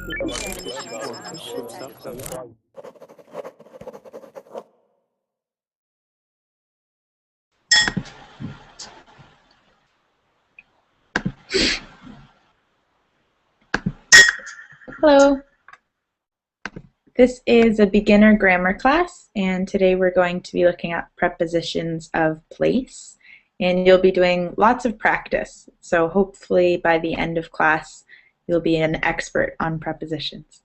Hello. This is a beginner grammar class, and today we're going to be looking at prepositions of place, and you'll be doing lots of practice. So hopefully by the end of class you'll be an expert on prepositions.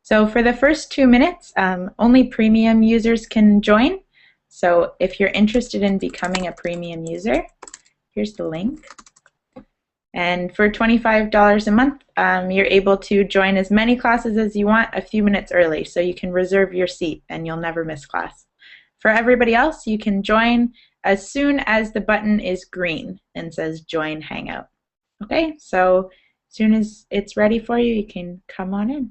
So for the first 2 minutes, only premium users can join. So if you're interested in becoming a premium user, here's the link. And for $25 a month, you're able to join as many classes as you want a few minutes early, so you can reserve your seat and you'll never miss class. For everybody else, you can join as soon as the button is green and says Join Hangout. Okay, so as soon as it's ready for you, you can come on in.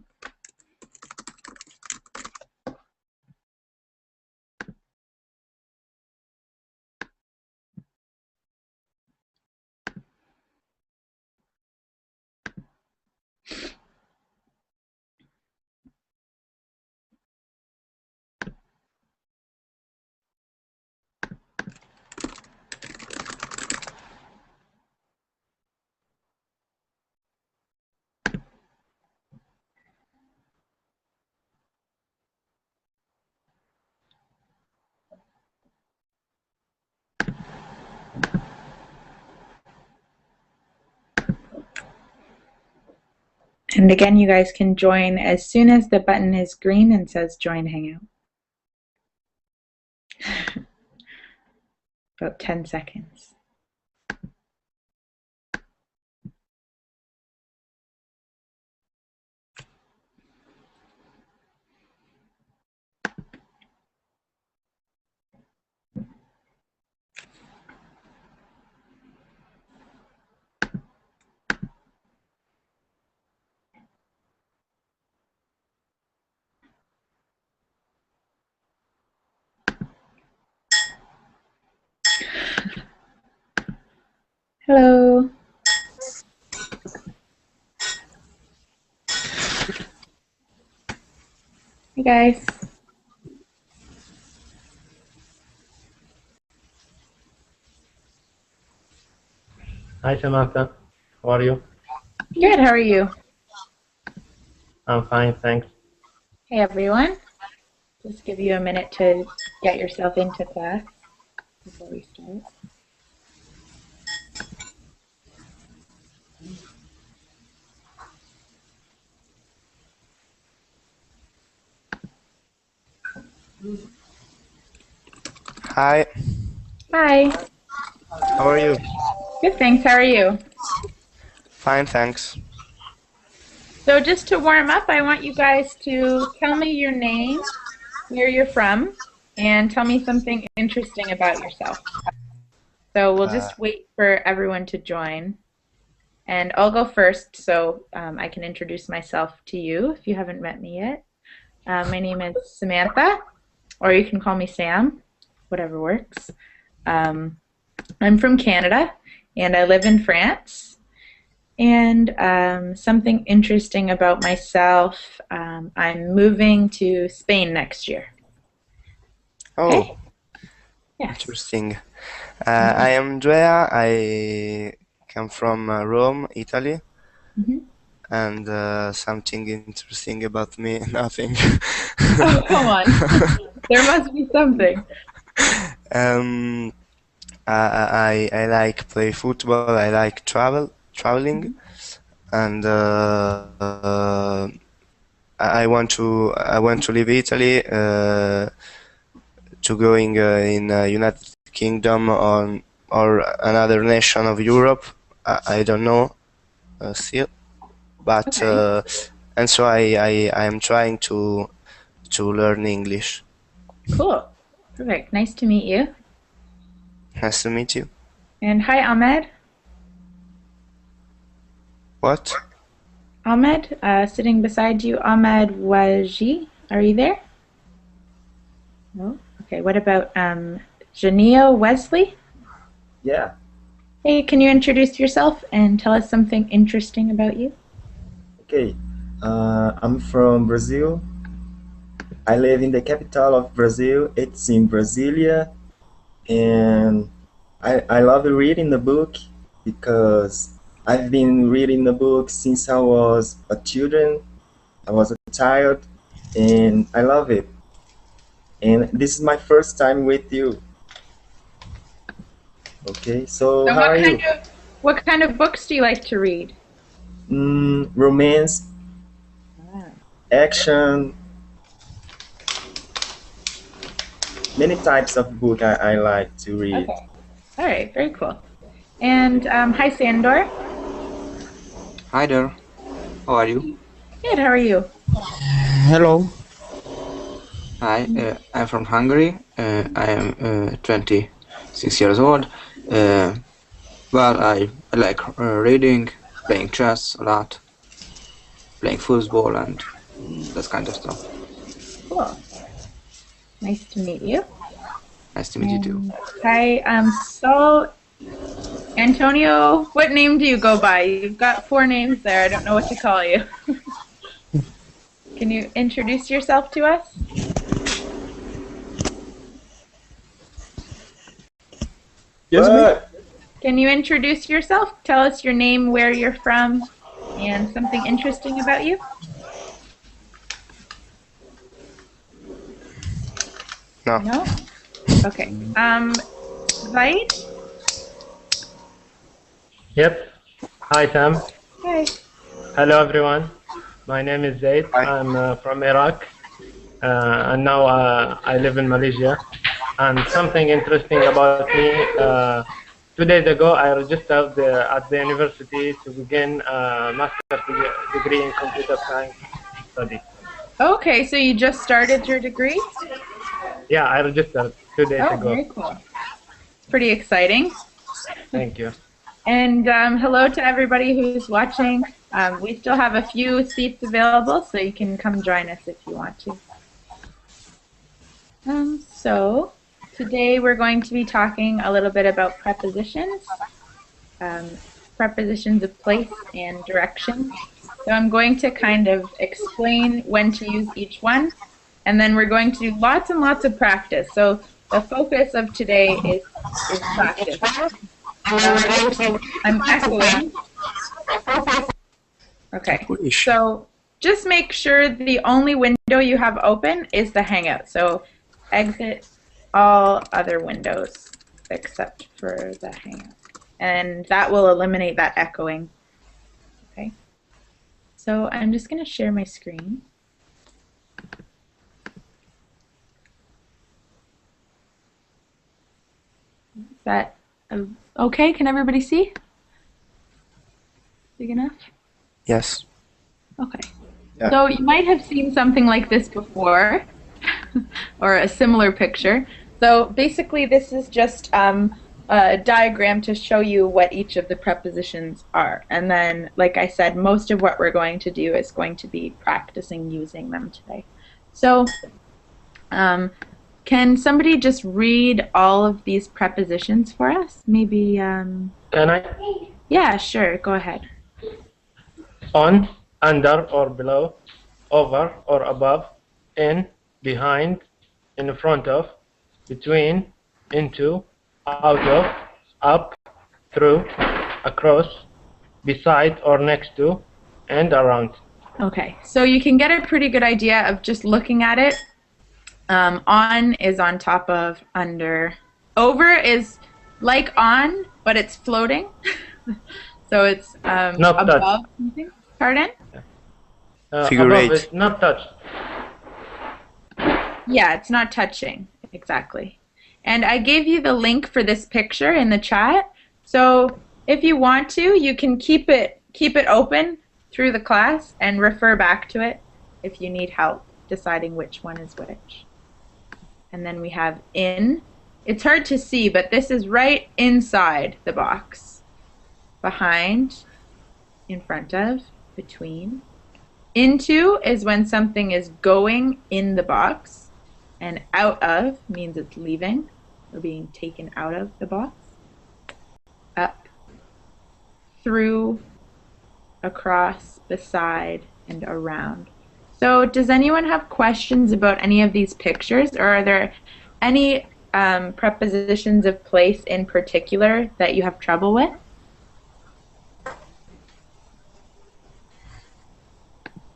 And again, you guys can join as soon as the button is green and says Join Hangout. About 10 seconds. Hello. Hey guys. Hi Samantha, how are you? Good, how are you? I'm fine, thanks. Hey everyone. Just give you a minute to get yourself into class before we start. Hi, Hi. how are you? Good, thanks. How are you? Fine, thanks. So just to warm up, I want you guys to tell me your name, where you're from, and tell me something interesting about yourself. So we'll just wait for everyone to join. And I'll go first so I can introduce myself to you if you haven't met me yet. My name is Samantha, or you can call me Sam, whatever works. I'm from Canada, and I live in France. And something interesting about myself, I'm moving to Spain next year. Oh, Okay? Yes. interesting. I am Andrea. I come from Rome, Italy, and something interesting about me, nothing. Oh, come on. There must be something. I like play football. I like traveling, and I want to leave Italy to going in United Kingdom or another nation of Europe. I don't know still, but Okay. and so I am trying to learn English. Cool. Perfect. Nice to meet you. Nice to meet you. And hi, Ahmed. What? Ahmed, sitting beside you, Ahmed Waji. Are you there? No? Okay, what about Janio Wesley? Yeah. Hey, can you introduce yourself and tell us something interesting about you? Okay. I'm from Brazil. I live in the capital of Brazil. It's in Brasilia, and I love reading the book because I've been reading the book since I was a children. I was a child, and I love it. And this is my first time with you. Okay, so So how are you? what kind of books do you like to read? Romance, Ah. action, many types of book I like to read. Okay. All right, very cool. And hi, Sandor. Hi there, how are you? Good, how are you? Hello. Hi, I'm from Hungary. I am 26 years old. Well, I like reading, playing chess a lot, playing football, and that kind of stuff. Cool. Nice to meet you. Nice to meet you too. Hi, so Antonio, what name do you go by? You've got 4 names there. I don't know what to call you. Can you introduce yourself to us? Yes, But Can you introduce yourself? Tell us your name, where you're from, and something interesting about you. No. No? Okay. Zaid? Yep. Hi, Sam. Hi. Hello, everyone. My name is Zaid. Hi. I'm from Iraq, and now I live in Malaysia. And something interesting about me, 2 days ago, I registered at the university to begin a master's degree in computer science study. Okay, so you just started your degree? Yeah, I registered 2 days Oh, ago. very cool. Pretty exciting. Thank you. And hello to everybody who's watching. We still have a few seats available, so you can come join us if you want to. So today we're going to be talking a little bit about prepositions, prepositions of place and direction. So I'm going to kind of explain when to use each one, and then we're going to do lots and lots of practice. So the focus of today is practice. I'm echoing. Okay, so just make sure the only window you have open is the Hangout. So exit all other windows except for the Hangout. And that will eliminate that echoing. Okay, so I'm just going to share my screen. Is that okay? Can everybody see? Big enough? Yes. Okay. Yeah. So you might have seen something like this before, or a similar picture. So basically this is just a diagram to show you what each of the prepositions are. And then, like I said, most of what we're going to do is going to be practicing using them today. So can somebody just read all of these prepositions for us? Maybe, Can I? yeah, sure, go ahead. On, under or below, over or above, in, behind, in front of, between, into, out of, up, through, across, beside or next to, and around. Okay, so you can get a pretty good idea of just looking at it. On is on top of, under. Over is like on, but it's floating. So it's Not above touched. something. Pardon? Figure Above eight. is not touched. Yeah, it's not touching. Exactly. And I gave you the link for this picture in the chat. So if you want to, you can keep it open through the class and refer back to it if you need help deciding which one is which. And then we have in. It's hard to see, but this is right inside the box. Behind, in front of, between. Into is when something is going in the box, and out of means it's leaving or being taken out of the box. Up, through, across, beside, and around. So does anyone have questions about any of these pictures, or are there any prepositions of place in particular that you have trouble with?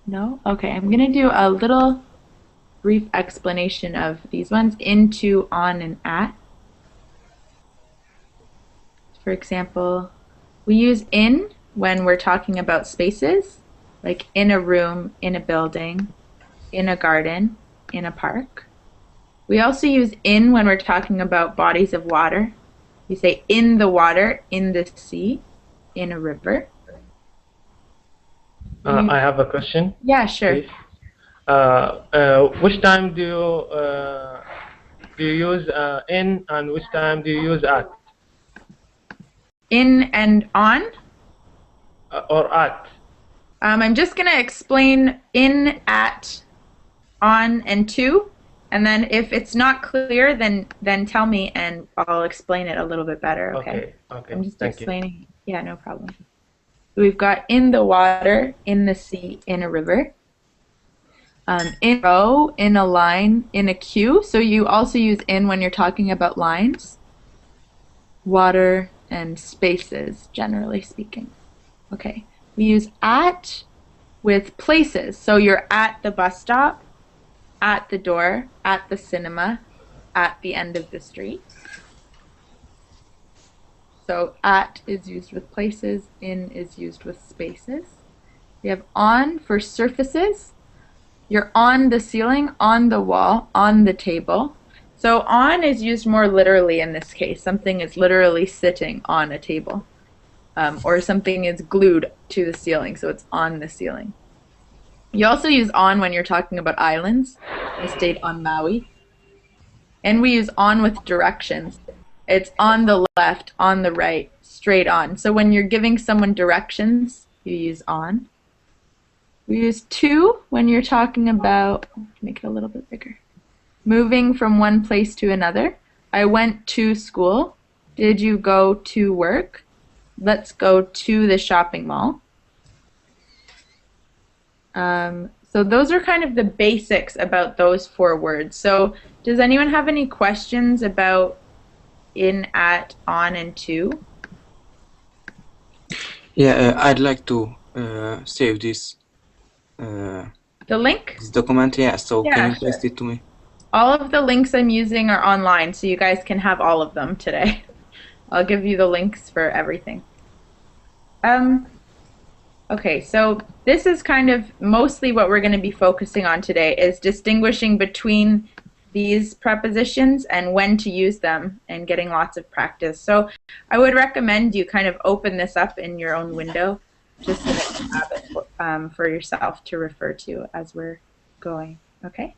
No? Okay, I'm going to do a little brief explanation of these ones: into, on, and at. For example, we use in when we're talking about spaces, like in a room, in a building, in a garden, in a park. We also use in when we're talking about bodies of water. You say in the water, in the sea, in a river. I have a question. Yeah, sure. Please. Which time do you use in, and which time do you use at? In and on. Or at? I'm just going to explain in, at, on, and to. And then if it's not clear, then tell me and I'll explain it a little bit better, okay? Okay. I'm just Thank explaining. Yeah, no problem. We've got in the water, in the sea, in a river. In a row, in a line, in a queue. So you also use in when you're talking about lines, water, and spaces, generally speaking. Okay. We use at with places. So you're at the bus stop, at the door, at the cinema, at the end of the street. So at is used with places, in is used with spaces. We have on for surfaces. You're on the ceiling, on the wall, on the table. So on is used more literally in this case. Something is literally sitting on a table. Or something is glued to the ceiling, so it's on the ceiling. You also use on when you're talking about islands. I stayed on Maui. And we use on with directions. It's on the left, on the right, straight on. So when you're giving someone directions, you use on. We use to when you're talking about, make it a little bit bigger, moving from one place to another. I went to school. Did you go to work? Let's go to the shopping mall. So those are kind of the basics about those 4 words. So does anyone have any questions about in, at, on, and to? Yeah, I'd like to save this The link? this document. Yeah, so Yeah, can you sure. paste it to me? All of the links I'm using are online, so you guys can have all of them today. I'll give you the links for everything. Okay, so this is kind of mostly what we're going to be focusing on today, is distinguishing between these prepositions and when to use them and getting lots of practice. So I would recommend you kind of open this up in your own window just so that you have it for yourself to refer to as we're going, okay?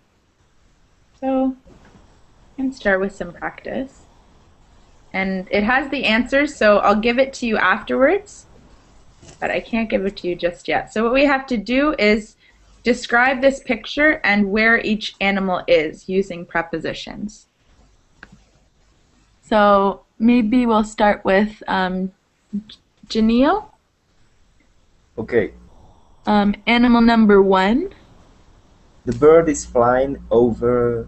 So I'm going to start with some practice. And it has the answers, so I'll give it to you afterwards, but I can't give it to you just yet. So what we have to do is describe this picture and where each animal is using prepositions. So maybe we'll start with Janelle. Okay. Animal number 1. The bird is flying over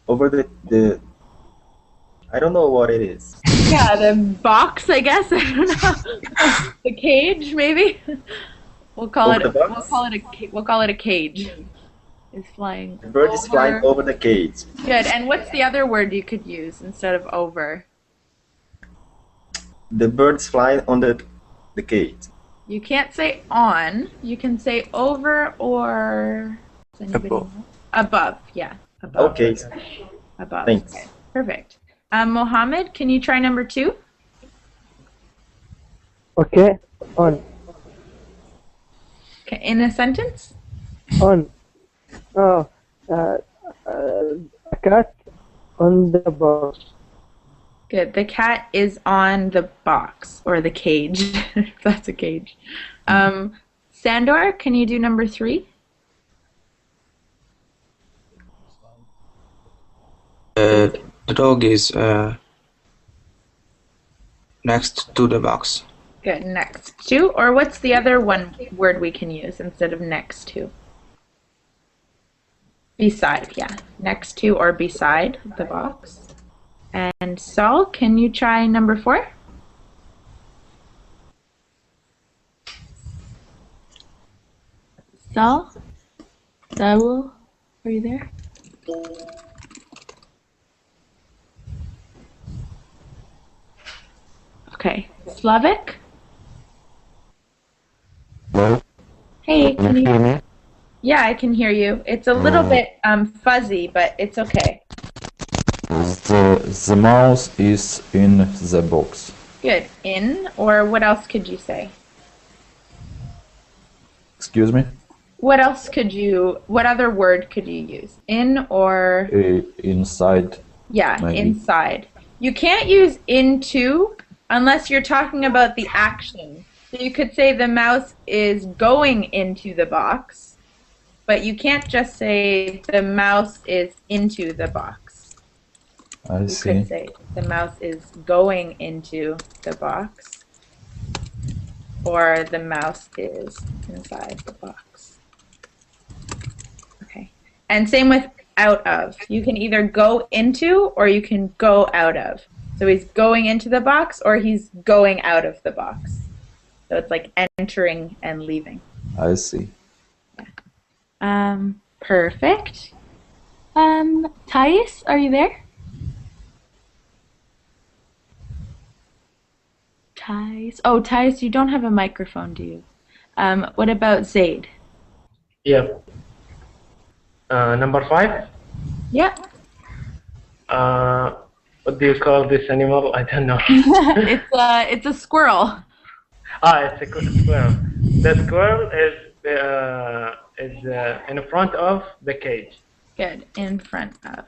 the I don't know what it is. Yeah, the box, I guess. I don't know. The cage, maybe. We'll call Over it. the box? We'll call it a cage. Is flying. The bird is flying over the cage. Good. And what's the other word you could use instead of over? The bird is flying on the cage. You can't say on. You can say over or does anybody Above. know? Above. Yeah. Above. Okay. Above. Thanks. Okay. Perfect. Mohammed, can you try number 2? Okay, on, Okay, in a sentence? on. Oh, a cat on the box. Good. The cat is on the box or the cage, if that's a cage. Sandor, can you do number 3? The dog is next to the box. Good. Next to, or what's the other one word we can use instead of next to? Beside, yeah. Next to or beside the box. And Saul, can you try number 4? Saul? Saul? Are you there? Okay. Slavic? Hello? Hey, Can you hear me? yeah, I can hear you. It's a little bit fuzzy, but it's okay. The mouse is in the box. Good. In, or what else could you say? Excuse me? What else could you, what other word could you use? In or, Inside. yeah, maybe. inside. You can't use into unless you're talking about the action. So you could say the mouse is going into the box, but you can't just say the mouse is into the box. I You see. could say the mouse is going into the box, or the mouse is inside the box. Okay. And same with out of. You can either go into or you can go out of. So he's going into the box or he's going out of the box. So it's like entering and leaving. I see. Perfect. Thais, are you there? Thais. Oh, Thais, you don't have a microphone, do you? What about Zaid? Yep. Number 5. Yeah. What do you call this animal? I don't know. It's a squirrel. It's a squirrel. The squirrel is in front of the cage. Good. In front of.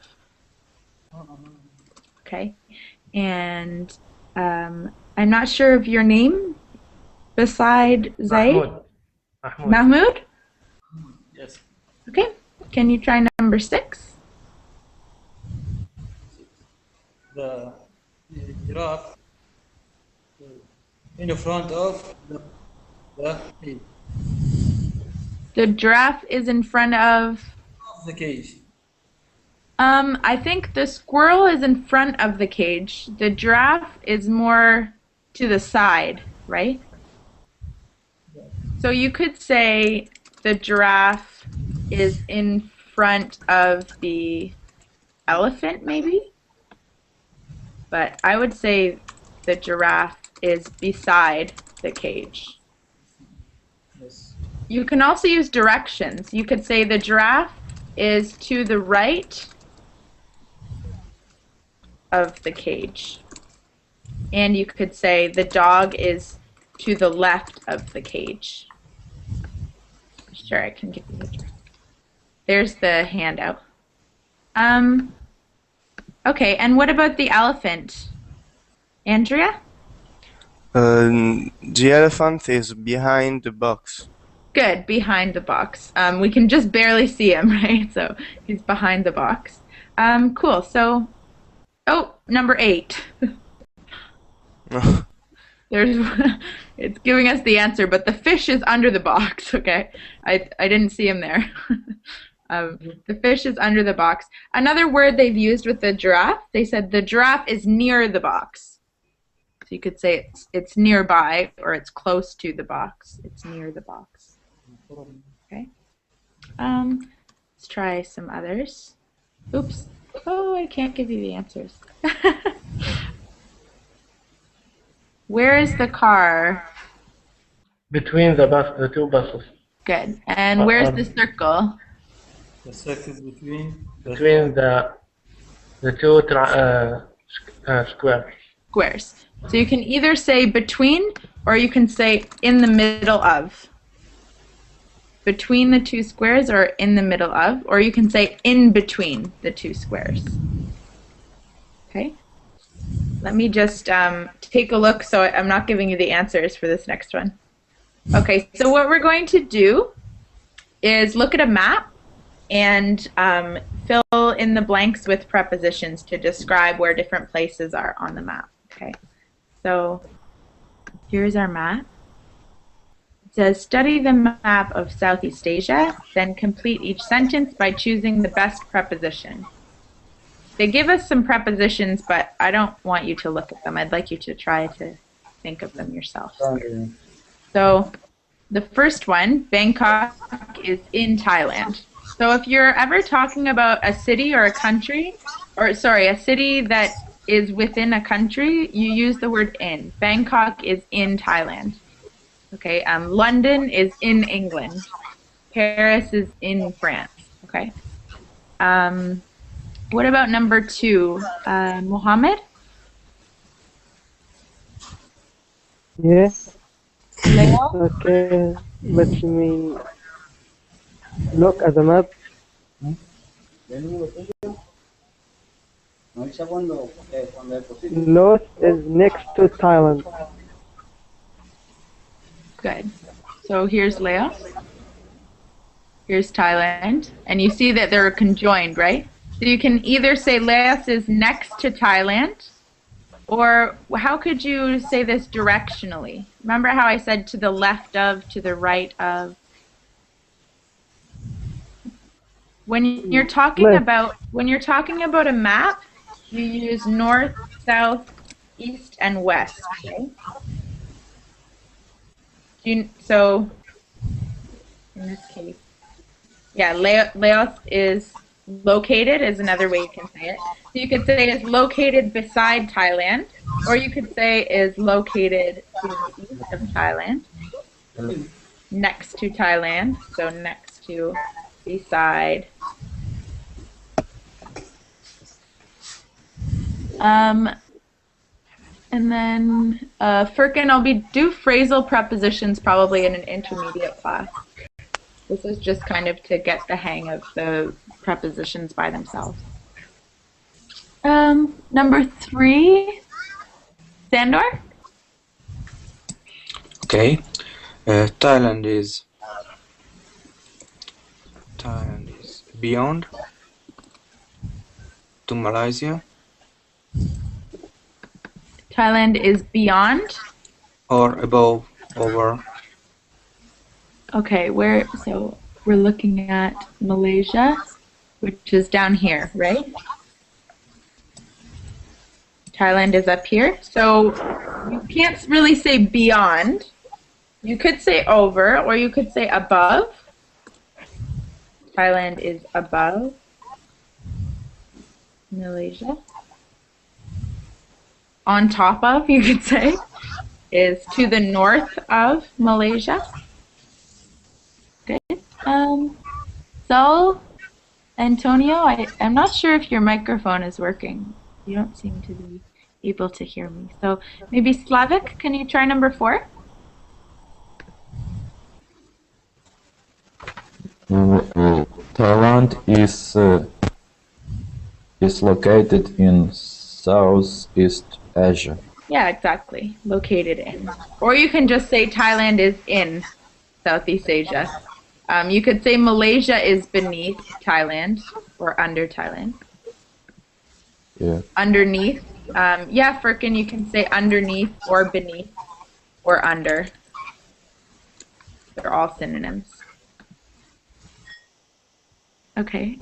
Okay. And I'm not sure of your name beside Zaid. Mahmoud. Mahmoud? Yes. Okay. Can you try number 6? The giraffe in front of the cage. The giraffe is in front of. The cage. I think the squirrel is in front of the cage. The giraffe is more to the side, right? So you could say the giraffe is in front of the elephant, maybe? But I would say the giraffe is beside the cage. Yes. You can also use directions. You could say the giraffe is to the right of the cage. And you could say the dog is to the left of the cage. Sure, I can give you the direction. There's the handout. Okay, and what about the elephant? Andrea? The elephant is behind the box. Good, behind the box. We can just barely see him, right? So he's behind the box. Cool, so, oh, number 8. It's giving us the answer, but the fish is under the box, okay? I didn't see him there. The fish is under the box. Another word they've used with the giraffe, they said the giraffe is near the box. So you could say it's nearby or it's close to the box. It's near the box. Okay. Let's try some others. Oops. Oh, I can't give you the answers. Where is the car? Between the two buses. Good. And where's the circle? The circle between The two squares. Squares. So you can either say between or you can say in the middle of. Between the two squares or in the middle of, or you can say in between the two squares. Okay? Let me just take a look so I'm not giving you the answers for this next one. Okay, so what we're going to do is look at a map and fill in the blanks with prepositions to describe where different places are on the map. Okay, so Here's our map. It says, study the map of Southeast Asia, then complete each sentence by choosing the best preposition. They give us some prepositions, but I don't want you to look at them. I'd like you to try to think of them yourself. So the first one, Bangkok is in Thailand. So if you're ever talking about a city or a country, or sorry, a city that is within a country, you use the word in. Bangkok is in Thailand. Okay, London is in England. Paris is in France. Okay. What about number 2, Mohammed? Yeah. Leo? Okay. Let me look at the map. Laos is next to Thailand. Good. So here's Laos. Here's Thailand. And you see that they're conjoined, right? So you can either say Laos is next to Thailand, or how could you say this directionally? Remember how I said to the left of, to the right of? When you're talking about a map, you use north, south, east, and west. Okay? So in this case, yeah, Laos is located is another way you can say it. So you could say is located beside Thailand, or you could say is located to the east of Thailand, next to Thailand, so next to, beside. And then Firkin, I'll do phrasal prepositions probably in an intermediate class. This is just kind of to get the hang of the prepositions by themselves. Number 3, Sandor? Okay. Thailand is beyond to Malaysia. Thailand is beyond? Or above, over. Okay, so we're looking at Malaysia, which is down here, right? Thailand is up here. So you can't really say beyond. You could say over, or you could say above. Thailand is above Malaysia. On top of, you could say, is to the north of Malaysia. Good. So, Antonio, I'm not sure if your microphone is working. You don't seem to be able to hear me. So maybe Slavik, can you try number 4? Thailand is located in Southeast Asia. Yeah, exactly. Located in. Or you can just say Thailand is in Southeast Asia. You could say Malaysia is beneath Thailand or under Thailand. Yeah. Underneath. Yeah, Firkin, you can say underneath or beneath or under. They're all synonyms. Okay.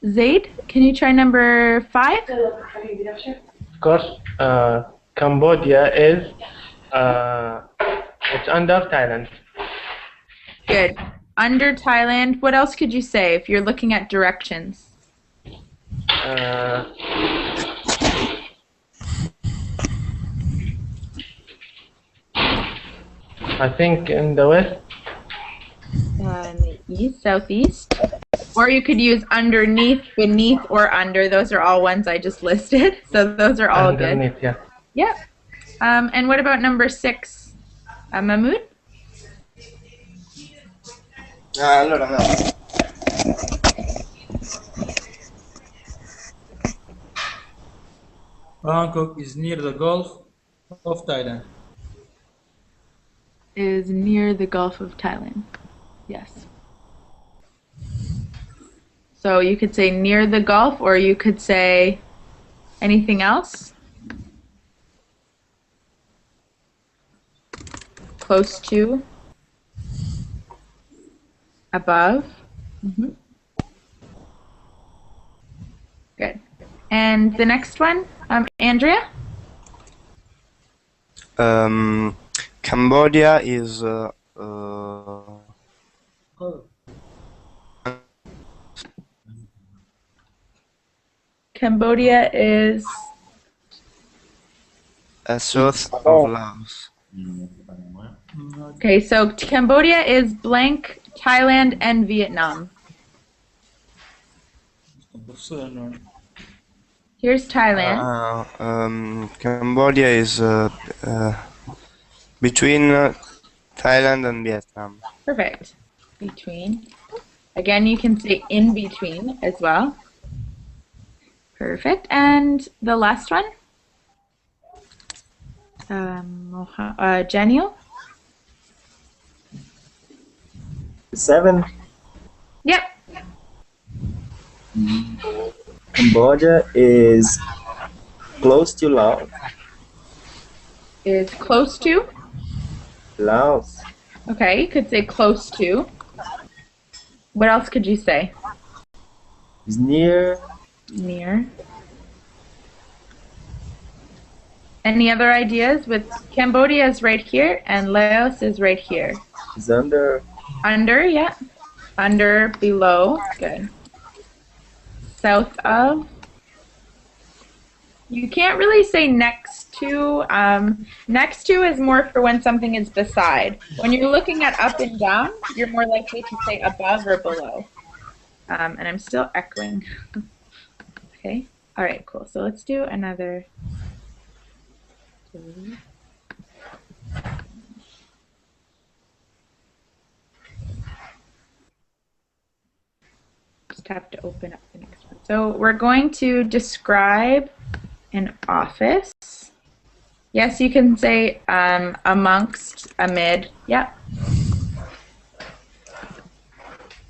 Zaid, can you try number 5? Of course, Cambodia is it's under Thailand. Good. Under Thailand. What else could you say if you're looking at directions? I think in the west. In the east, southeast. Or you could use underneath, beneath, or under. Those are all ones I just listed. So those are all Underneath, good. yeah. Yep. And what about number 6? Mahmoud? Allora no. Bangkok is near the Gulf of Thailand. Is near the Gulf of Thailand. Yes. So you could say near the Gulf, or you could say anything else? close to, above. Good. And the next one, Andrea? Cambodia is Cambodia is south of Laos. okay, so Cambodia is blank, Thailand, and Vietnam. Here's Thailand. Cambodia is between Thailand and Vietnam. Perfect. Between. Again, you can say in between as well. Perfect. And the last one? Genial? 7. Yep. Cambodia is close to Laos. Is close to. Laos. Okay, you could say close to. What else could you say? Is near. Near. Any other ideas? With Cambodia is right here and Laos is right here. Is under. Under, yeah. Under, below. Good. South of. You can't really say next to. Next to is more for when something is beside. When you're looking at up and down, you're more likely to say above or below. And I'm still echoing. Okay. All right, cool. So let's do another. Just have to open up the next one. So we're going to describe an office. Yes, you can say amongst, amid. Yep.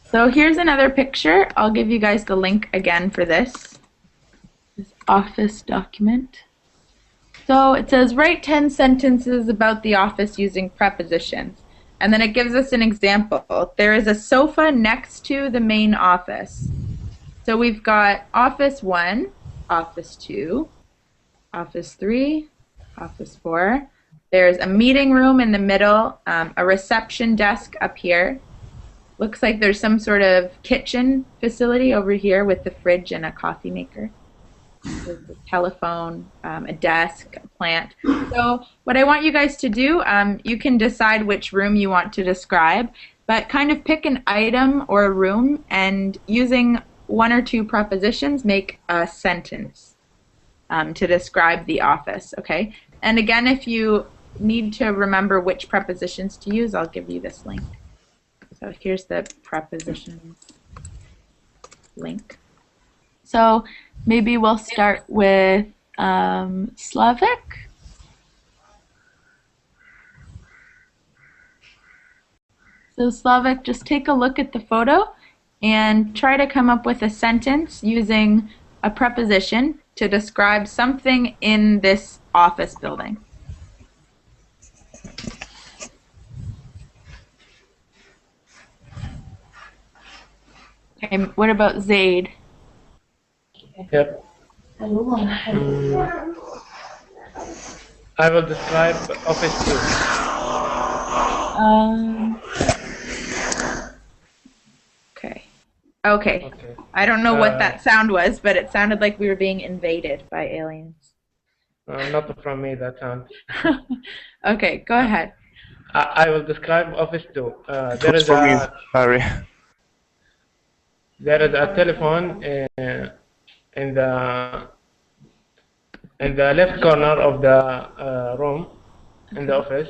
So here's another picture. I'll give you guys the link again for this office document. So it says, write 10 sentences about the office using prepositions. And then it gives us an example. There is a sofa next to the main office. So we've got office 1, office 2, office 3, office 4. There's a meeting room in the middle, a reception desk up here. Looks like there's some sort of kitchen facility over here with the fridge and a coffee maker. There's a telephone, a desk, a plant. So what I want you guys to do, you can decide which room you want to describe, but kind of pick an item or a room and using 1 or 2 prepositions, make a sentence to describe the office, okay? And again, if you need to remember which prepositions to use, I'll give you this link. So here's the prepositions link. So maybe we'll start with Slavic. So Slavic, just take a look at the photo and try to come up with a sentence using a preposition to describe something in this office building. Okay, what about Zaid? Yep. I will describe office 2. Okay. I don't know what that sound was, but it sounded like we were being invaded by aliens. Not from me, that sound. Okay, go ahead. I will describe office 2. There is a telephone in the left corner of the room in the office,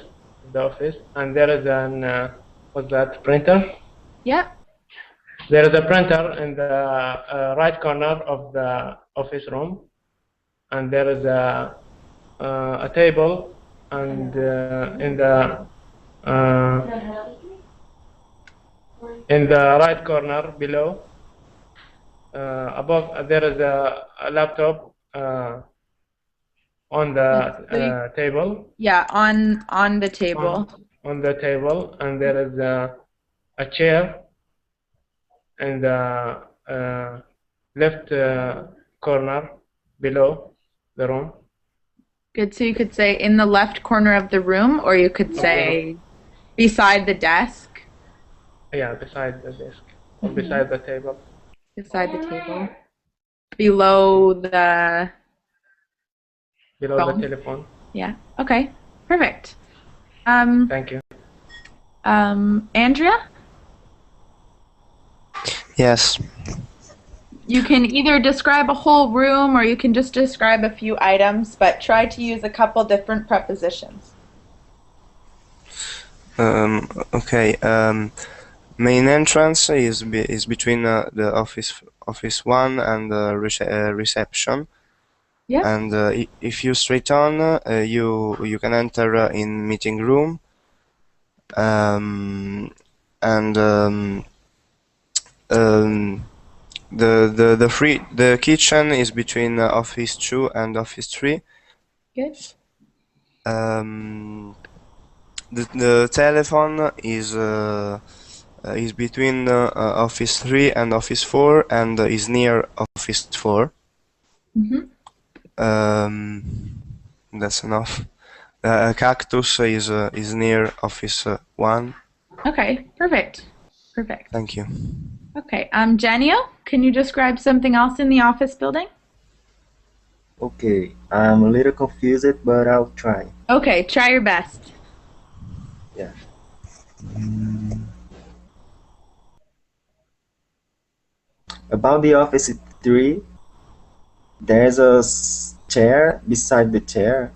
and there is an what's that, printer? Yep. There is a printer in the right corner of the office room, and there is a table, and in the right corner below, above, there is a laptop on the table. Yeah, on the table. on the table, and there is a chair in the left corner below the room. Good. So you could say in the left corner of the room, or you could say beside the desk. Yeah, beside the desk or beside the table. Beside the table. Below the Below the phone. telephone. Yeah. Okay. Perfect. Thank you. Andrea? Yes. You can either describe a whole room or you can just describe a few items, but try to use a couple different prepositions. Okay. Main entrance is between the office one and the reception. Yeah. And if you straight on, you can enter in meeting room. And the kitchen is between office 2 and office 3. Good. The telephone is between office 3 and office 4 and is near office 4. That's enough. Cactus is near office 1. Okay. Perfect. Perfect. Thank you. Okay. Janio, can you describe something else in the office building? Okay, I'm a little confused, but I'll try. Okay. Try your best. Yeah. About the office 3, there's a chair beside the chair.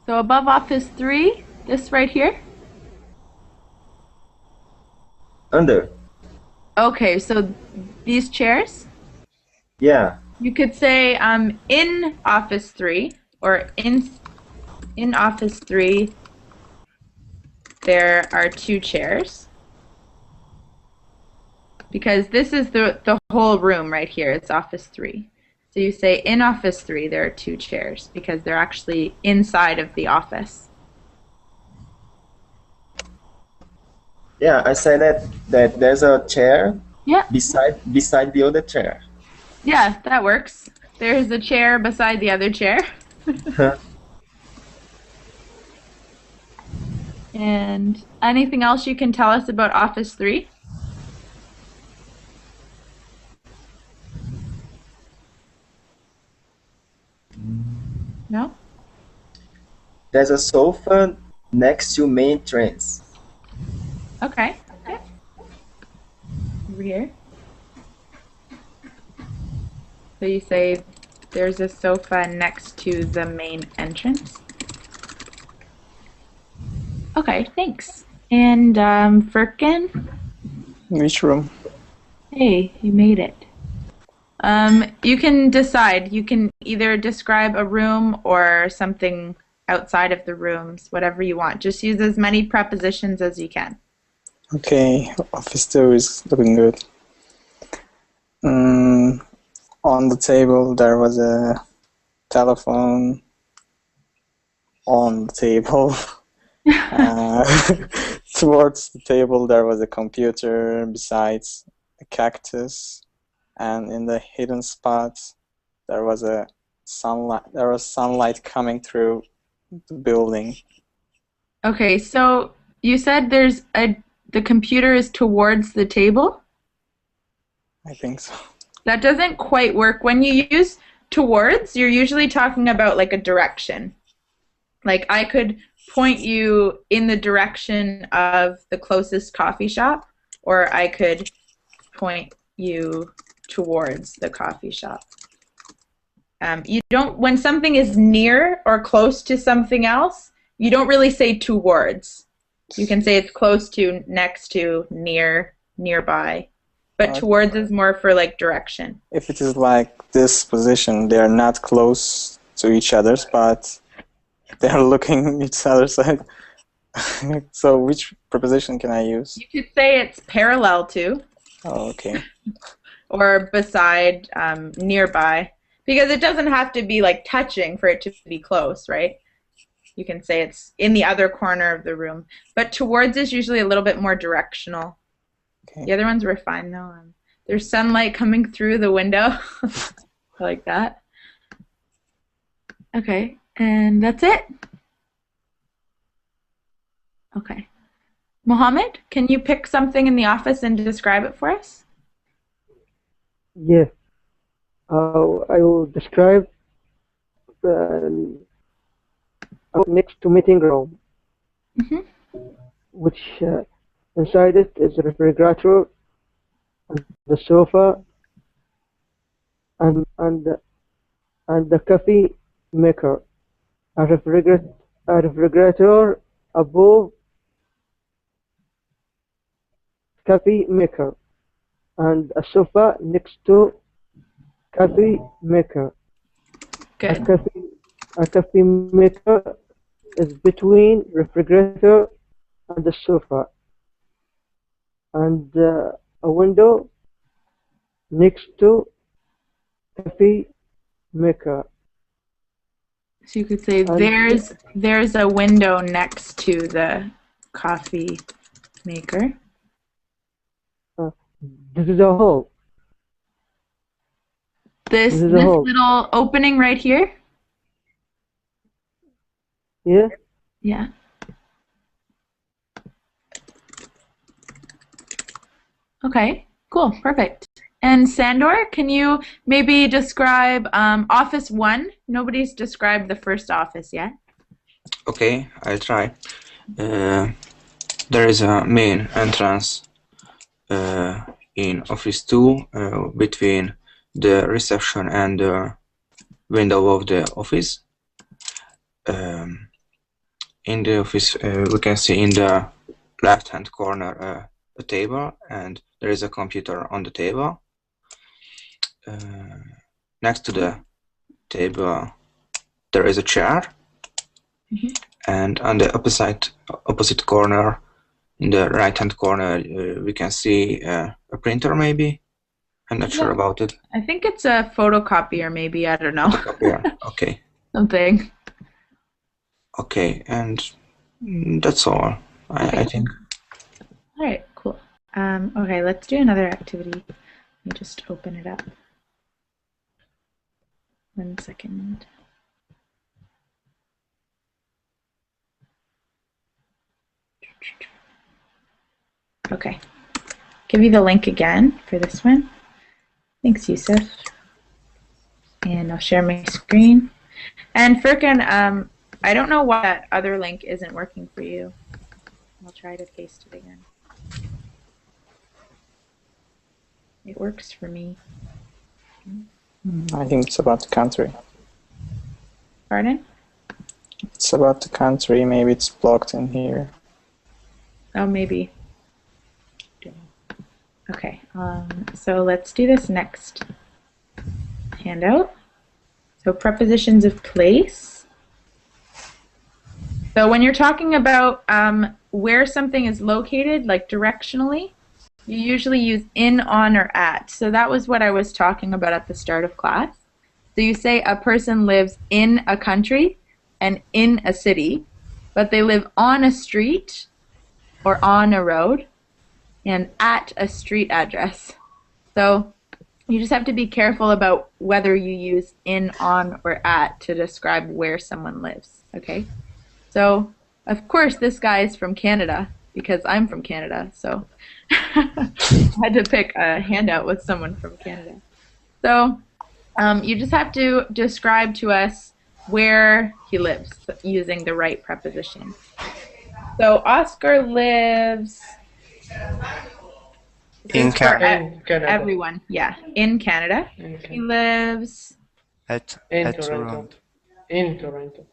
So above office 3, this right here? Under. Okay, so these chairs? Yeah. You could say in office 3 or in office 3 there are 2 chairs. Because this is the whole room right here. It's office 3. So you say in office 3 there are 2 chairs because they're actually inside of the office. Yeah, I said that there's a chair Yeah. beside the other chair. Yeah, that works. There's a chair beside the other chair. And anything else you can tell us about office 3? No? There's a sofa next to main entrance. Okay. Okay. Over here. So you say there's a sofa next to the main entrance. Okay, thanks. And Firkin? Which room? Hey, you made it. You can decide. You can either describe a room or something outside of the rooms, whatever you want. Just use as many prepositions as you can. Okay, office 2 is looking good. On the table there was a telephone on the table. Towards the table there was a computer, besides a cactus, and in the hidden spot there was sunlight coming through the building. Okay, so you said the computer is towards the table? I think so. That doesn't quite work. When you use towards, you're usually talking about like a direction. Like I could point you in the direction of the closest coffee shop, or I could point you towards the coffee shop. You don't, when something is near or close to something else, you don't really say towards. You can say it's close to, next to, near, nearby. But towards is more for like direction. If it is like this position, they are not close to each other, but they are looking each other side. So which preposition can I use? You could say it's parallel to. Oh, okay. Or beside, nearby. Because it doesn't have to be like touching for it to be close, right? you can say it's in the other corner of the room. But towards is usually a little bit more directional. Okay. The other ones were fine though. There's sunlight coming through the window. Like that. Okay, and that's it. Okay. Mohammed, can you pick something in the office and describe it for us? Yes. I will describe the next to meeting room, which inside it is a refrigerator, and the sofa, and the coffee maker. A refrigerator above coffee maker, and a sofa next to coffee maker. Good. A coffee maker is between refrigerator and the sofa, and a window next to coffee maker. So you could say there's a window next to the coffee maker. This is a hole. This little opening right here? Yeah. Yeah. Okay, cool, perfect. And Sandor, can you maybe describe Office 1? Nobody's described the first office yet. Okay, I'll try. There is a main entrance in Office 2 between the reception and the window of the office. In the office, we can see in the left-hand corner a table, and there is a computer on the table. Next to the table, there is a chair, and on the opposite corner, in the right-hand corner, we can see a printer, maybe. I'm not sure about it. I think it's a photocopier, maybe. I don't know. Photocopier. Okay. Something. Okay, and that's all, I think. All right, cool. Okay, let's do another activity. Let me just open it up. 1 second. Okay. Give you the link again for this one. Thanks, Yusuf. And I'll share my screen. And Furkan, I don't know why that other link isn't working for you. I'll try to paste it again. It works for me. I think it's about the country. Pardon? It's about the country. Maybe it's blocked in here. Oh, maybe. Okay, so let's do this next handout. So prepositions of place. So when you're talking about where something is located, like directionally, you usually use in, on, or at. So that was what I was talking about at the start of class. So you say a person lives in a country and in a city, but they live on a street or on a road and at a street address. So you just have to be careful about whether you use in, on, or at to describe where someone lives, okay? So, of course, this guy is from Canada because I'm from Canada, so I had to pick a handout with someone from Canada. So you just have to describe to us where he lives using the right preposition. So Oscar lives in Canada. Everyone, yeah, in Canada. He lives at Toronto. In Toronto.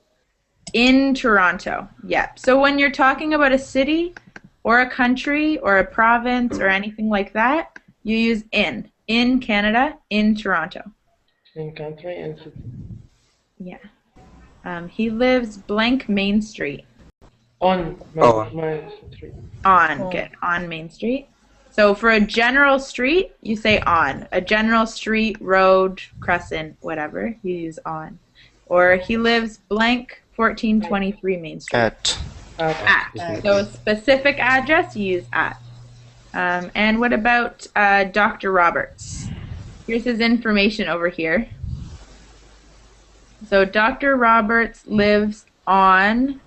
In Toronto, yeah. So when you're talking about a city or a country or a province or anything like that, you use in. In Canada, in Toronto. In country and city. Yeah. He lives blank Main Street. On Main Street. Good. On Main Street. So for a general street, you say on. A general street, road, crescent, whatever, you use on. Or he lives blank 1423 Main Street. At. So a specific address, you use at. And what about Dr. Roberts? Here's his information over here. So Dr. Roberts lives on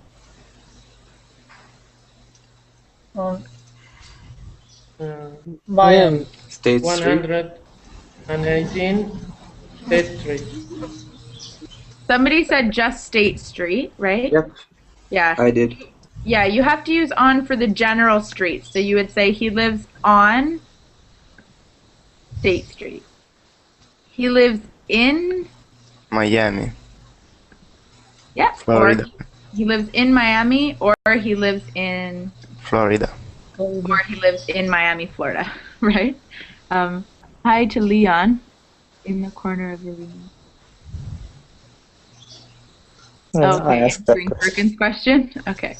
Miami, State Street. 118 State Street. Somebody said just State Street, right? Yep, Yeah. I did. Yeah, you have to use on for the general street. So you would say he lives on State Street. He lives in Miami. Yeah. Florida. Or he lives in Miami, or he lives in Florida. or he lives in Miami, Florida, right? Hi to Leon in the corner of the room. I Okay, asked that answering question. Perkins' question. Okay.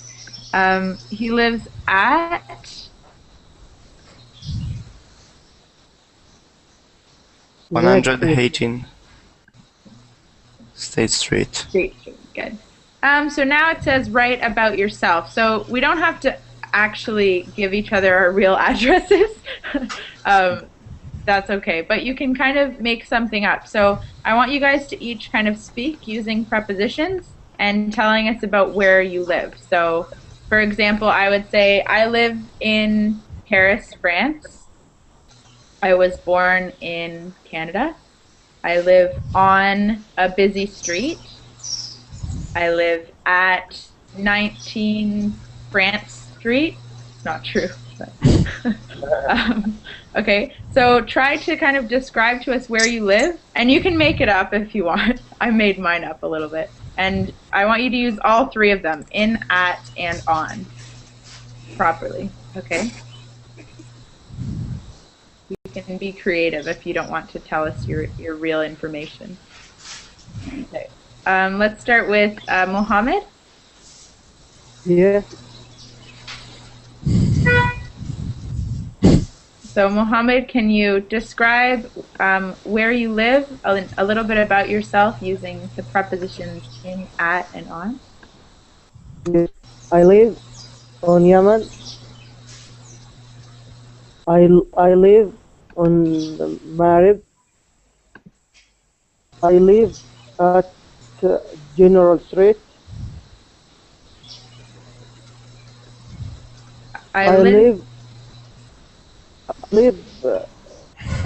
He lives at 118 State Street. State Street. Good. So now it says write about yourself. So we don't have to actually give each other our real addresses. That's okay. But you can kind of make something up. So I want you guys to each kind of speak using prepositions and telling us about where you live. So, for example, I would say, I live in Paris, France. I was born in Canada. I live on a busy street. I live at 19 France Street. It's not true. But okay, so try to kind of describe to us where you live, and you can make it up if you want. I made mine up a little bit. And I want you to use all three of them, in, at, and on, properly, okay? You can be creative if you don't want to tell us your real information. Okay. Let's start with Mohammed. Yeah. So Mohammed, can you describe where you live, a little bit about yourself using the prepositions in, at, and on? Yes. I live on Yemen. I live on the Marib. I live at General Street. I live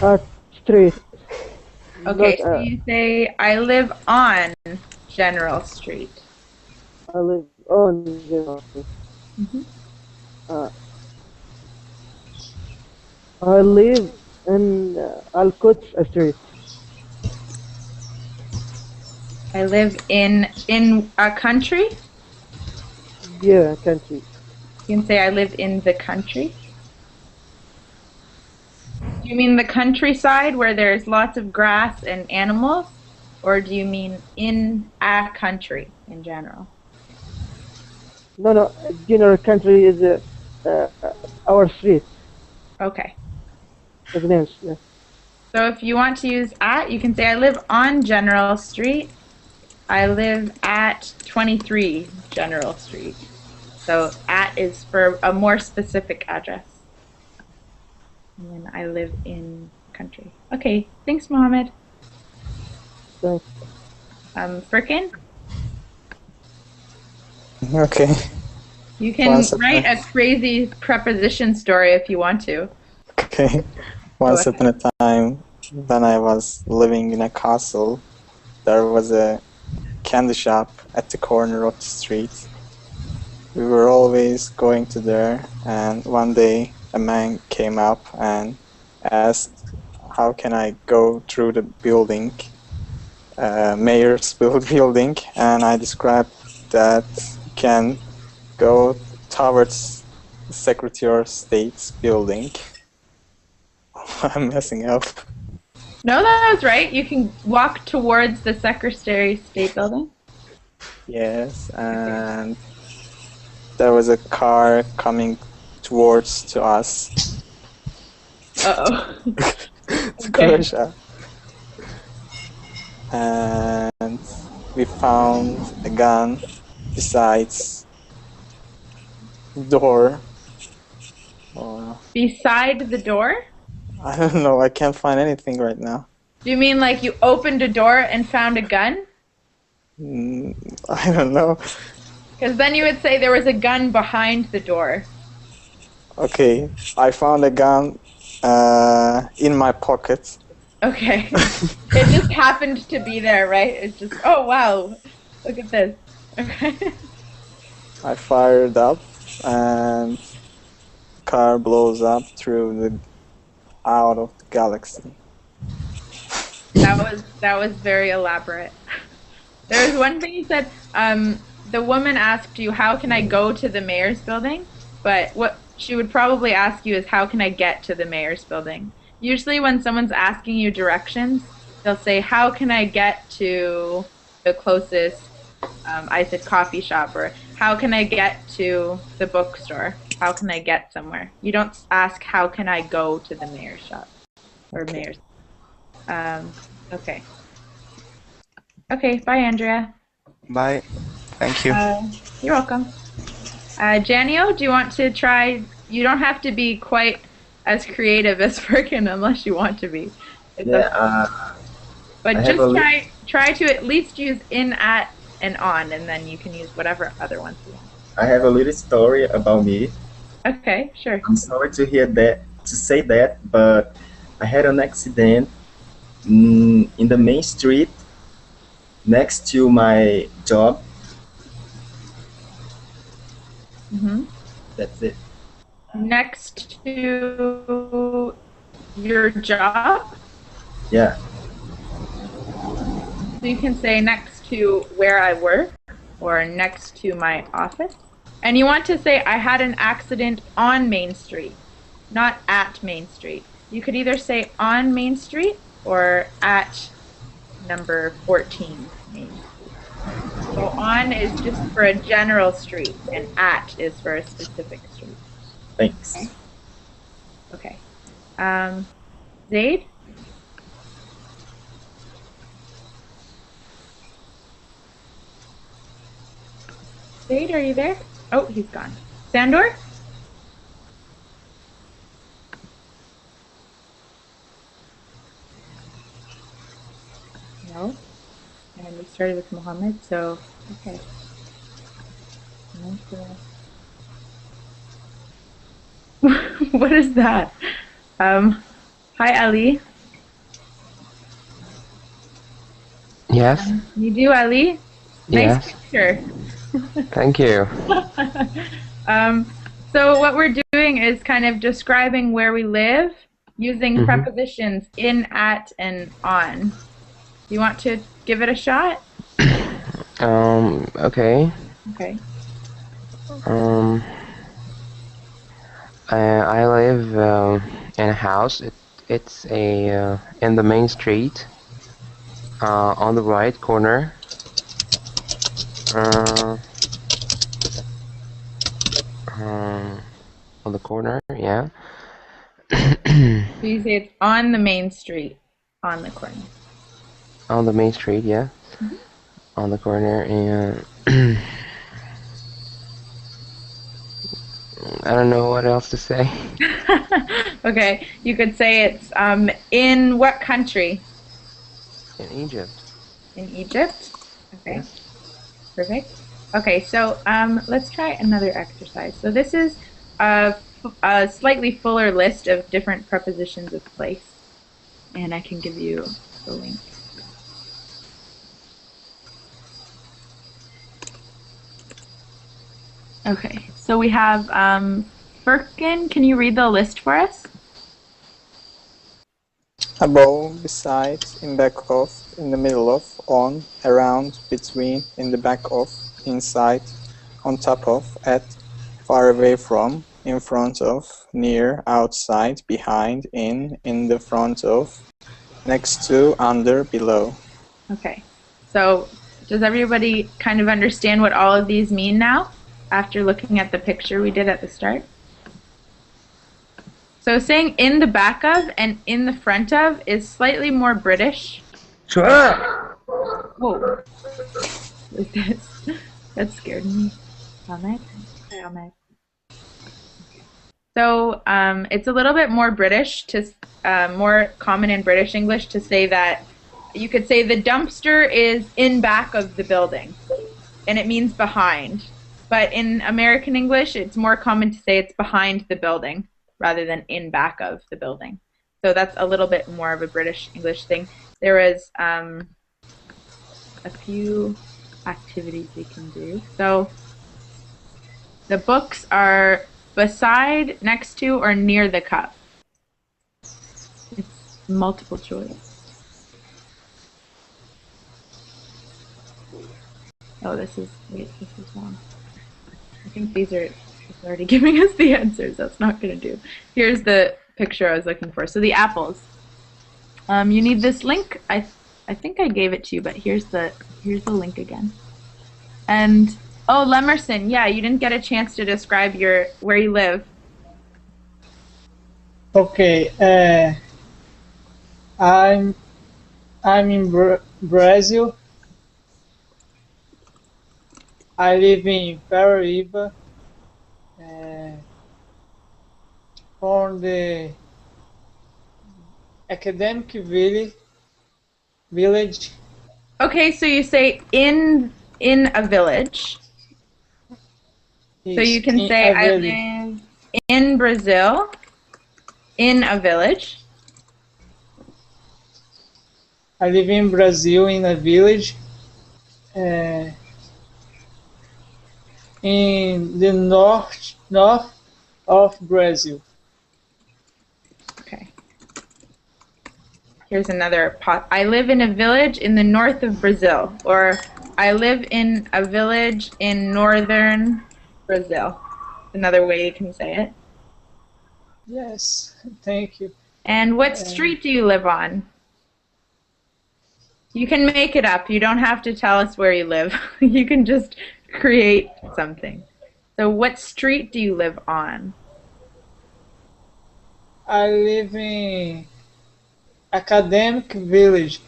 at street. Okay, Not, so you say, I live on General Street. I live on General Street. I live in Al-Quds Street. I live in a country. Yeah, country. You can say, I live in the country. Do you mean the countryside where there's lots of grass and animals? Or do you mean in a country in general? No, general country is our street. Okay. The names, yeah. So if you want to use at, you can say, I live on General Street. I live at 23 General Street. So at is for a more specific address. And then I live in country. Okay, thanks, Mohammed. Thanks. Firkin, Okay. you can Once write a crazy preposition story if you want to. Okay. Once upon a time, when I was living in a castle, there was a candy shop at the corner of the street. We were always going to there, and one day a man came up and asked, how can I go through the building, mayor's building, and I described that you can go towards the Secretary of State's building. I'm messing up. No, that was right. You can walk towards the Secretary of State building. Yes, and there was a car coming towards to us. Uh-oh. To Croatia. And we found a gun besides door. Or Beside the door? I don't know. I can't find anything right now. Do you mean like you opened a door and found a gun? I don't know. Because then you would say there was a gun behind the door. Okay, I found a gun in my pocket. Okay. It just happened to be there, right? It's just, oh wow, look at this. Okay. I fired up and car blows up through the out of the galaxy. That was very elaborate. There was one thing you said, the woman asked you, how can I go to the mayor's building? But what she would probably ask you is, how can I get to the mayor's building? Usually when someone's asking you directions, they'll say, how can I get to the closest, I said coffee shop, or how can I get to the bookstore? How can I get somewhere? You don't ask, how can I go to the mayor's shop? Or mayor's. Okay. Okay, bye, Andrea. Bye. Thank you. You're welcome. Janio, do you want to try? You don't have to be quite as creative as Firkin unless you want to be. But just try to at least use in, at, and on, and then you can use whatever other ones you want. I have a little story about me. Okay, sure. I'm sorry to hear that, to say that, but I had an accident in the main street next to my job. Mm-hmm. That's it. Next to your job? Yeah. So you can say next to where I work or next to my office. And you want to say I had an accident on Main Street, not at Main Street. You could either say on Main Street or at number 14 Main Street. So on is just for a general street and at is for a specific street. Thanks. Okay. Zaid? Zaid, are you there? Oh, he's gone. Sandor? No. And we started with Mohammed, so okay. What is that? Hi, Ali. Yes. You do, Ali? Nice Yes. picture. Thank you. So what we're doing is kind of describing where we live using prepositions in, at, and on. You want to give it a shot? Okay. Okay. I live in a house. It's in the main street, on the right corner. On the corner, yeah. So you say it's on the main street, on the corner. On the main street, yeah. On the corner, and I don't know what else to say. Okay, you could say it's in what country? In Egypt. In Egypt? Okay. Yes. Perfect. Okay, so let's try another exercise. So this is a slightly fuller list of different prepositions of place. And I can give you the link. Okay, so we have Firkin, can you read the list for us? Above, beside, in back of, in the middle of, on, around, between, in the back of, inside, on top of, at, far away from, in front of, near, outside, behind, in the front of, next to, under, below. Okay, so does everybody kind of understand what all of these mean now after looking at the picture we did at the start? So saying in the back of and in the front of is slightly more British. Sure. Oh, what is this? That scared me. Ahmed? Hi, Ahmed. So it's a little bit more British, more common in British English to say that you could say the dumpster is in back of the building, and it means behind. But in American English, it's more common to say it's behind the building rather than in back of the building. So that's a little bit more of a British English thing. There was a few activities we can do. So the books are beside, next to, or near the cup. It's multiple choice. Oh, this is wrong. I think these are, it's already giving us the answers. That's not going to do. Here's the picture I was looking for. So the apples. You need this link. I think I gave it to you, but here's the link again. And oh, Lemerson, yeah, you didn't get a chance to describe where you live. Okay, I'm in Brazil. I live in Paraíba, on the academic village. Okay, so you say in a village. So you can say I live in Brazil, in a village. I live in Brazil in a village, in the north of Brazil. Okay. Here's another pot. I live in a village in the north of Brazil, or I live in a village in northern Brazil. Another way you can say it. Yes, thank you. And what street do you live on? You can make it up. You don't have to tell us where you live. You can just create something. So what street do you live on? I live in academic village.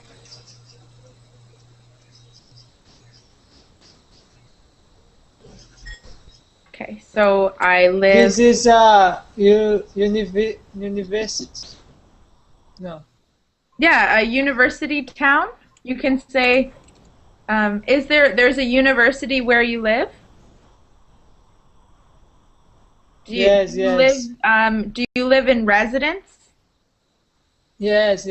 Okay, so I live... This is a university. No. Yeah, a university town. You can say, there's a university where you live? Yes. Do you live in residence? Yes.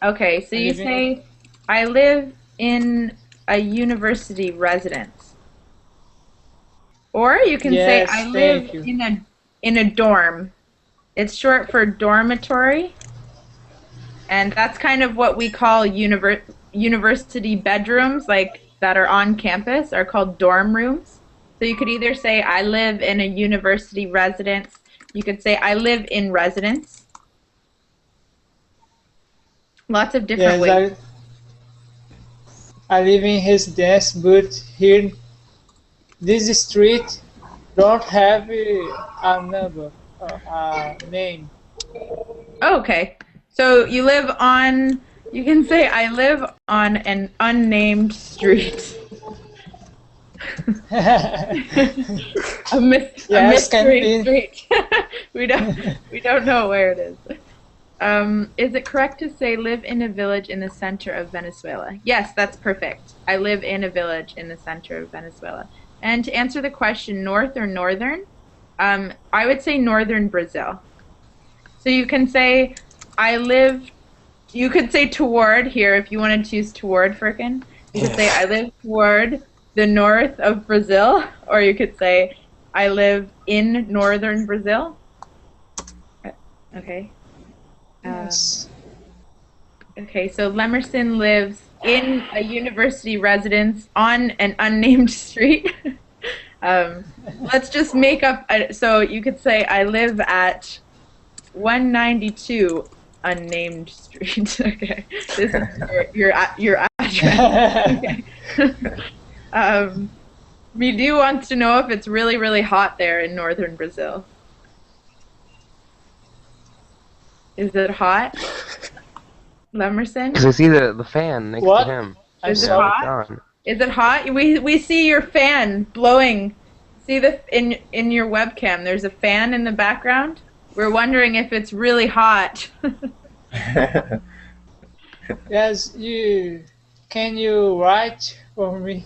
Okay, so you say, I live in a university residence. Or you can say, I live in a dorm. It's short for dormitory. And that's kind of what we call university bedrooms, like that are on campus, are called dorm rooms. So you could either say, I live in a university residence. You could say, I live in residence. Lots of different ways. I live in residence, but here, this street don't have a number, a name. Oh, okay. So you live on, you can say, I live on an unnamed street. a mystery street. we don't know where it is. Is it correct to say live in a village in the center of Venezuela? Yes, that's perfect. I live in a village in the center of Venezuela. And to answer the question, north or northern, I would say northern Brazil. So you can say, you could say toward here if you want to choose toward, Firkin. You could say, I live toward the north of Brazil, or you could say, I live in northern Brazil. Okay. Yes. Okay, so Lemerson lives in a university residence on an unnamed street. Let's just make up, so you could say, I live at 192 unnamed street. Okay, this is your address. Okay. Midu wants to know if it's really, really hot there in northern Brazil. Is it hot, Lemerson? Because I see the fan next to him. Is it hot? Is it hot? We see your fan blowing. See the in your webcam. There's a fan in the background. We're wondering if it's really hot. Yes, can you write for me?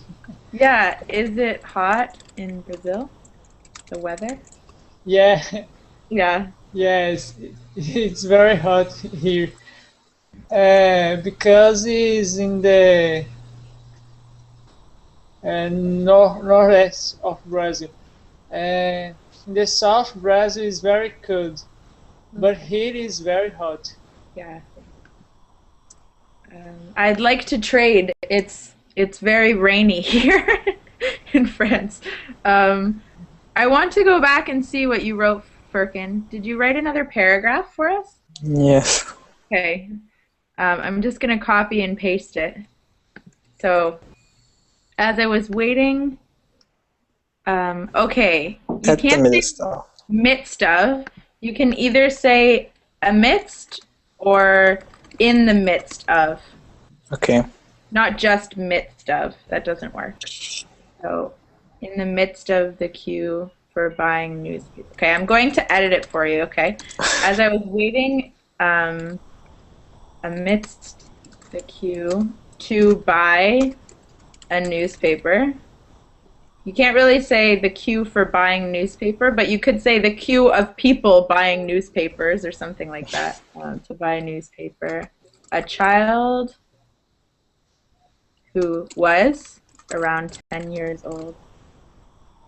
Yeah, is it hot in Brazil? The weather? Yeah, Yeah. yes, it's very hot here. Because it's in the northeast of Brazil. In the south, Brazil is very cold, but here is very hot. Yeah. I'd like to trade. It's very rainy here in France. I want to go back and see what you wrote, Firkin. Did you write another paragraph for us? Yes. Okay. I'm just going to copy and paste it. So, as I was waiting, okay. You At the can't midst say of. midst of. You can either say amidst or in the midst of. Okay. Not just midst of. That doesn't work. So, in the midst of the queue for buying newspaper. Okay, I'm going to edit it for you, okay? As I was waiting amidst the queue to buy a newspaper. You can't really say the queue for buying newspaper, but you could say the queue of people buying newspapers or something like that to buy a newspaper. A child who was around 10 years old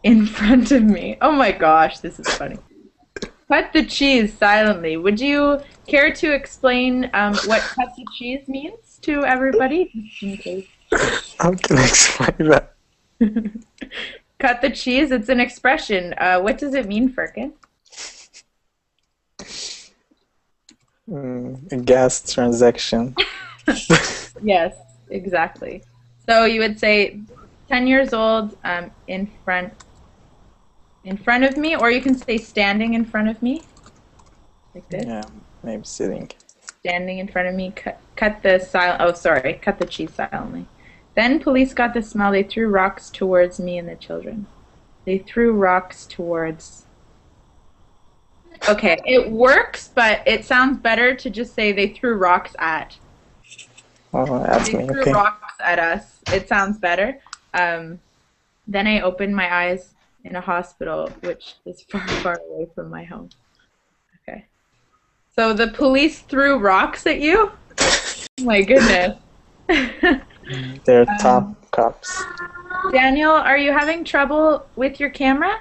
in front of me. Oh my gosh, this is funny. Cut the cheese silently. Would you care to explain what cut the cheese means to everybody? Just in case. How can I explain that? Cut the cheese, it's an expression. What does it mean, Firkin? A gas transaction. Yes, exactly. So you would say 10 years old in front of me, or you can say standing in front of me. Like this. Yeah, maybe sitting. Standing in front of me, cut the cheese silently. Then police got the smell. They threw rocks towards me and the children. They threw rocks towards... Okay, it works, but it sounds better to just say they threw rocks at. Oh, that's me, They threw okay. rocks at us. It sounds better. Then I opened my eyes in a hospital, which is far, far away from my home. Okay. So the police threw rocks at you? My goodness. They're top cops. Daniel, are you having trouble with your camera?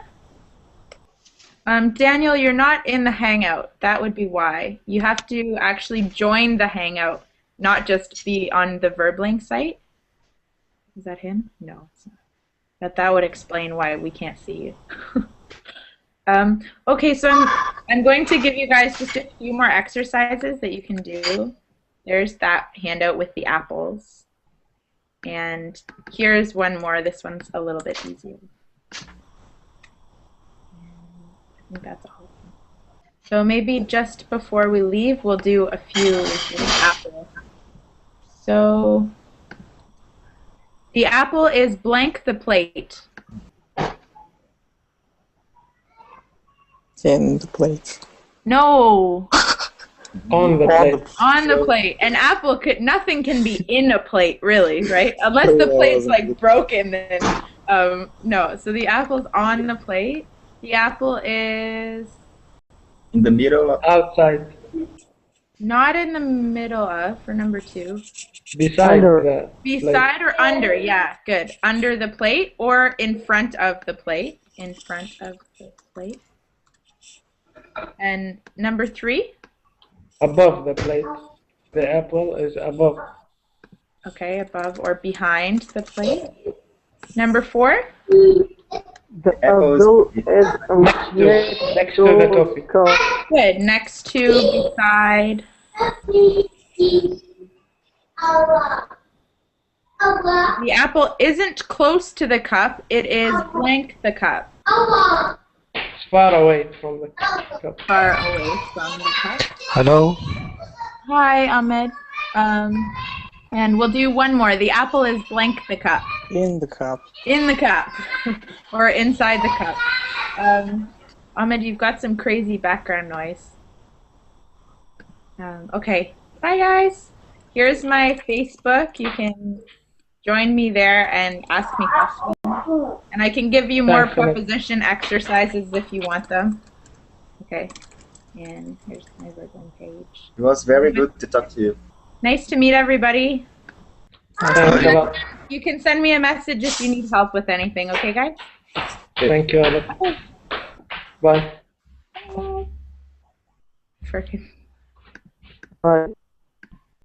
Daniel, you're not in the Hangout. That would be why. You have to actually join the Hangout, not just be on the Verblink site. Is that him? No, it's not. That would explain why we can't see you. Okay, so I'm going to give you guys just a few more exercises that you can do. There's that handout with the apples. And here's one more. This one's a little bit easier. I think that's all. So maybe just before we leave, we'll do a few with the apple. So the apple is blank the plate. In the plate. No. On the plate. On the plate. An apple nothing can be in a plate, really, right? Unless the plate's like broken, then no. So the apple's on the plate. The apple is in the middle. Outside. Not in the middle of, for number 2. Beside the Beside plate. or under, yeah, good. Under the plate or in front of the plate. In front of the plate. And number 3? Above the plate. The apple is above. Okay, above or behind the plate. Number 4? The apple is next to the coffee. Good. Next to, beside. The apple isn't close to the cup. It is blank the cup. It's far away from the cup. Far away from the cup. Hello. Hi, Ahmed. And we'll do one more. The apple is blank the cup. In the cup. In the cup. Or inside the cup. Ahmed, you've got some crazy background noise. Okay. Bye, guys. Here's my Facebook. You can join me there and ask me questions. And I can give you more Thanks, Samantha. preposition exercises if you want them. Okay. And here's my Wordling page. It was very good to talk to you. Nice to meet everybody. Thanks a lot. You can send me a message if you need help with anything, okay, guys? Thank you, Ahmed. Bye. Freaking. Bye.